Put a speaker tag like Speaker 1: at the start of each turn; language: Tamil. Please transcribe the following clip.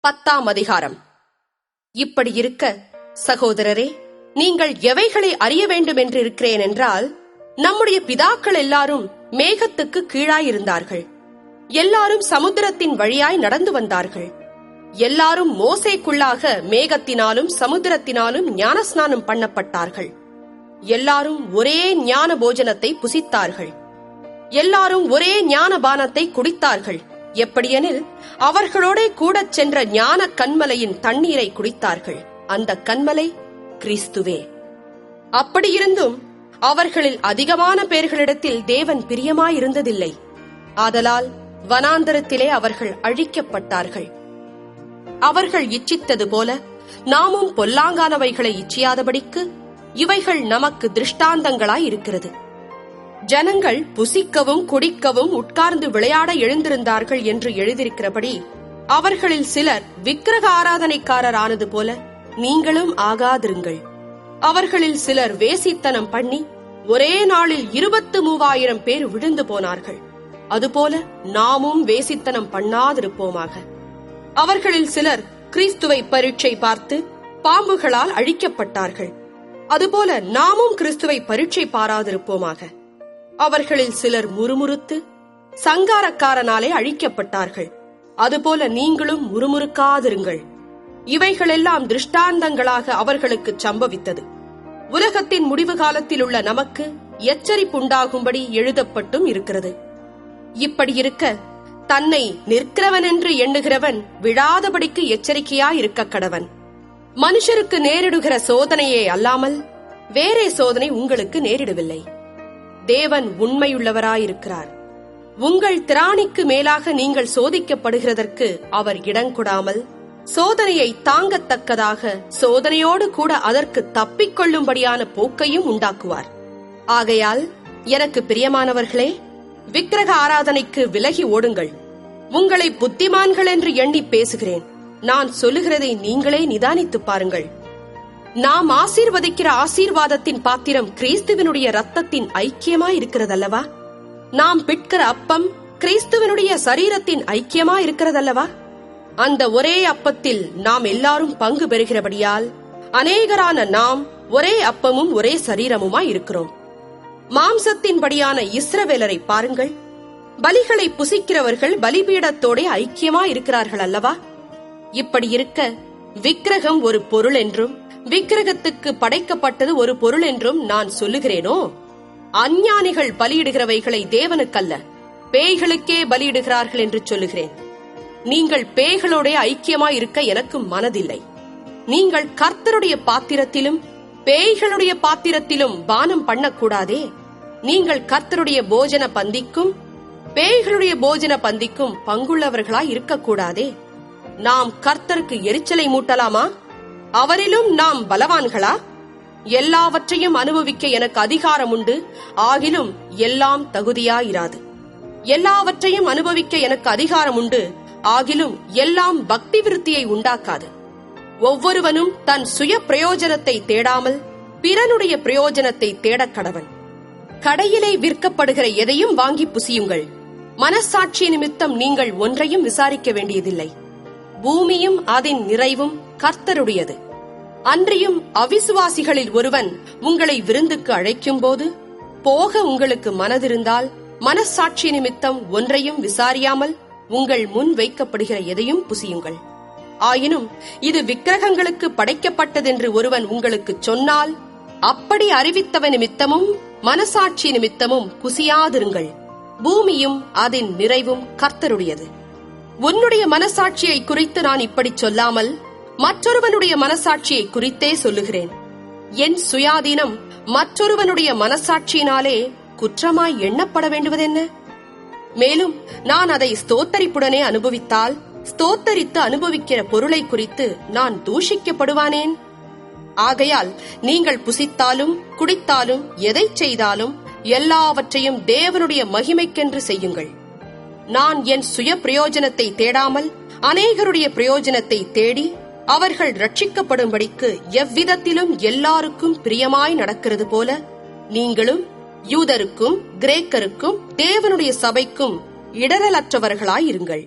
Speaker 1: 10ஆம் அதிகாரம். இப்படி இருக்க, சகோதரரே, நீங்கள் எவைகளை அறிய வேண்டும் என்று இருக்கிறேன் என்றால், நம்முடைய பிதாக்கள் எல்லாரும் மேகத்துக்கு கீழாயிருந்தார்கள். எல்லாரும் சமுத்திரத்தின் வழியாய் நடந்து வந்தார்கள். எல்லாரும் மோசேக்குள்ளாக மேகத்தினாலும் சமுத்திரத்தினாலும் ஞானஸ்நானம் பண்ணப்பட்டார்கள். எல்லாரும் ஒரே ஞான போஜனத்தை புசித்தார்கள். எல்லாரும் ஒரே ஞான பானத்தை குடித்தார்கள். எப்படியெனில், அவர்களோட கூடச் சென்ற ஞான கன்மலையின் தண்ணீரை குடித்தார்கள். அந்த கன்மலை கிறிஸ்துவே. அப்படியிருந்தும் அவர்களில் அதிகமான பேர்களிடத்தில் தேவன் பிரியமாயிருந்ததில்லை. ஆதலால் வனாந்தரத்திலே அவர்கள் அழிக்கப்பட்டார்கள். அவர்கள் இச்சித்தது போல நாமும் பொல்லாங்கானவைகளை இச்சியாதபடிக்கு இவைகள் நமக்கு திருஷ்டாந்தங்களாயிருக்கிறது. ஜனங்கள் புசிக்கவும் குடிக்கவும் உட்கார்ந்து விளையாட எழுந்திருந்தார்கள் என்று எழுதியிருக்கிறபடி, அவர்களில் சிலர் விக்கிரக ஆராதனைக்காரரானது போல நீங்களும் ஆகாதிருங்கள். அவர்களில் சிலர் வேசித்தனம் பண்ணி ஒரே நாளில் 23,000 பேர் விழுந்து போனார்கள். அதுபோல நாமும் வேசித்தனம் பண்ணாதிருப்போமாக. அவர்களில் சிலர் கிறிஸ்துவை பரீட்சை பார்த்து பாம்புகளால் அழிக்கப்பட்டார்கள். அதுபோல நாமும் கிறிஸ்துவை பரீட்சை பாராதிருப்போமாக. அவர்களில் சிலர் முறுமுறுத்து சங்காரக்காரனாலே அழிக்கப்பட்டார்கள். அதுபோல நீங்களும் முறுமுறுக்காதிருங்கள். இவைகளெல்லாம் திருஷ்டாந்தங்களாக அவர்களுக்கு சம்பவித்தது. உலகத்தின் முடிவு காலத்தில் உள்ள நமக்கு எச்சரிப்புண்டாகும்படி எழுதப்பட்டும் இருக்கிறது. இப்படி இருக்க, தன்னை நிற்கிறவன் என்று எண்ணுகிறவன் விழாதபடிக்கு எச்சரிக்கையாயிருக்க கடவன். மனுஷருக்கு நேரிடுகிற சோதனையே அல்லாமல் வேறே சோதனை உங்களுக்கு நேரிடவில்லை. தேவன் உண்மையுள்ளவராயிருக்கிறார். உங்கள் திராணிக்கு மேலாக நீங்கள் சோதிக்கப்படுகிறதற்கு அவர் இடங்கொடாமல், சோதனையை தாங்கத்தக்கதாக சோதனையோடு கூட அதற்கு தப்பிக்கொள்ளும்படியான போக்கையும் உண்டாக்குவார். ஆகையால் எனக்கு பிரியமானவர்களே, விக்கிரக ஆராதனைக்கு விலகி ஓடுங்கள். உங்களை புத்திமான்கள் என்று எண்ணி பேசுகிறேன். நான் சொல்லுகிறதை நீங்களே நிதானித்து பாருங்கள். நாம் ஆசீர்வதிக்கிற ஆசீர்வாதத்தின் பாத்திரம் கிறிஸ்துவனுடைய இரத்தத்தின் ஐக்கியமாயிருக்கிறதல்லவா? நாம் பிட்கிற அப்பம் கிறிஸ்துவனுடைய சரீரத்தின் ஐக்கியமாயிருக்கிறதல்லவா? அந்த ஒரே அப்பத்தில் நாம் எல்லாரும் பங்கு பெறுகிறபடியால் அநேகரான நாம் ஒரே அப்பமும் ஒரே சரீரமுமாயிருக்கிறோம். மாம்சத்தின்படியான இஸ்ரவேலரை பாருங்கள். பலிகளை புசிக்கிறவர்கள் பலிபீடத்தோட ஐக்கியமாயிருக்கிறார்கள் அல்லவா? இப்படி இருக்க, விக்கிரகம் ஒரு பொருள் என்றும் விக்கிரகத்துக்கு படைக்கப்பட்டது ஒரு பொருள் என்றும் நான் சொல்லுகிறேனோ? அஞ்ஞானிகள் பலியிடுகிறவைகளை தேவனுக்கல்ல, பேய்களுக்கே பலியிடுகிறார்கள் என்று சொல்லுகிறேன். நீங்கள் பேய்களோட ஐக்கியமாயிருக்க எனக்கு மனதில்லை. நீங்கள் கர்த்தருடைய பாத்திரத்திலும் பேய்களுடைய பாத்திரத்திலும் பானம் பண்ணக்கூடாதே. நீங்கள் கர்த்தருடைய போஜன பந்திக்கும் பேய்களுடைய போஜன பந்திக்கும் பங்குள்ளவர்களாய் இருக்கக்கூடாதே. நாம் கர்த்தருக்கு எரிச்சலை மூட்டலாமா? அவரிலும் நாம் பலவான்களா? எல்லாவற்றையும் அனுபவிக்க எனக்கு அதிகாரம் உண்டு, ஆகிலும் எல்லாம் தகுதியாயிராது. எல்லாவற்றையும் அனுபவிக்க எனக்கு அதிகாரம் உண்டு, ஆகிலும் எல்லாம் பக்தி விருத்தியை உண்டாக்காது. ஒவ்வொருவனும் தன் சுய பிரயோஜனத்தை தேடாமல் பிறனுடைய பிரயோஜனத்தை தேடக் கடவன். கடையிலே விற்கப்படுகிற எதையும் வாங்கி புசியுங்கள். மனசாட்சி நிமித்தம் நீங்கள் ஒன்றையும் விசாரிக்க வேண்டியதில்லை. பூமியும் அதன் நிறைவும் கர்த்தருடையது. அன்றியும் அவிசுவாசிகளில் ஒருவன் உங்களை விருந்துக்கு அழைக்கும் போது போக உங்களுக்கு மனதிருந்தால், மனசாட்சி நிமித்தம் ஒன்றையும் விசாரியாமல் உங்கள் முன் வைக்கப்படுகிற எதையும் புசியுங்கள். ஆயினும் இது விக்கிரகங்களுக்கு படைக்கப்பட்டதென்று ஒருவன் உங்களுக்கு சொன்னால், அப்படி அறிவித்தவ நிமித்தமும் மனசாட்சி நிமித்தமும் புசியாதிருங்கள். பூமியும் அதன் நிறைவும் கர்த்தருடையது. உன்னுடைய மனசாட்சியை குறித்து நான் இப்படி சொல்லாமல் மற்றொருவனுடைய மனசாட்சியை குறித்தே சொல்லுகிறேன். என் சுயாதீனம் மற்றொருவனுடைய மனசாட்சியினாலே குற்றமாய் எண்ணப்பட வேண்டுவதென்ன? மேலும் நான் அதை ஸ்தோத்தரிப்புடனே அனுபவித்தால், ஸ்தோத்தரித்து அனுபவிக்கிற பொருளை குறித்து நான் தூஷிக்கப்படுவானேன்? ஆகையால் நீங்கள் புசித்தாலும் குடித்தாலும் எதை செய்தாலும் எல்லாவற்றையும் தேவனுடைய மகிமைக்கென்று செய்யுங்கள். நான் என் சுய பிரயோஜனத்தை தேடாமல் அநேகருடைய பிரயோஜனத்தை தேடி அவர்கள் ரட்சிக்கப்படும்படிக்கு எவ்விதத்திலும் எல்லாருக்கும் பிரியமாய் நடக்கிறது போல, நீங்களும் யூதருக்கும் கிரேக்கருக்கும் தேவனுடைய சபைக்கும் இடரலற்றவர்களாயிருங்கள்.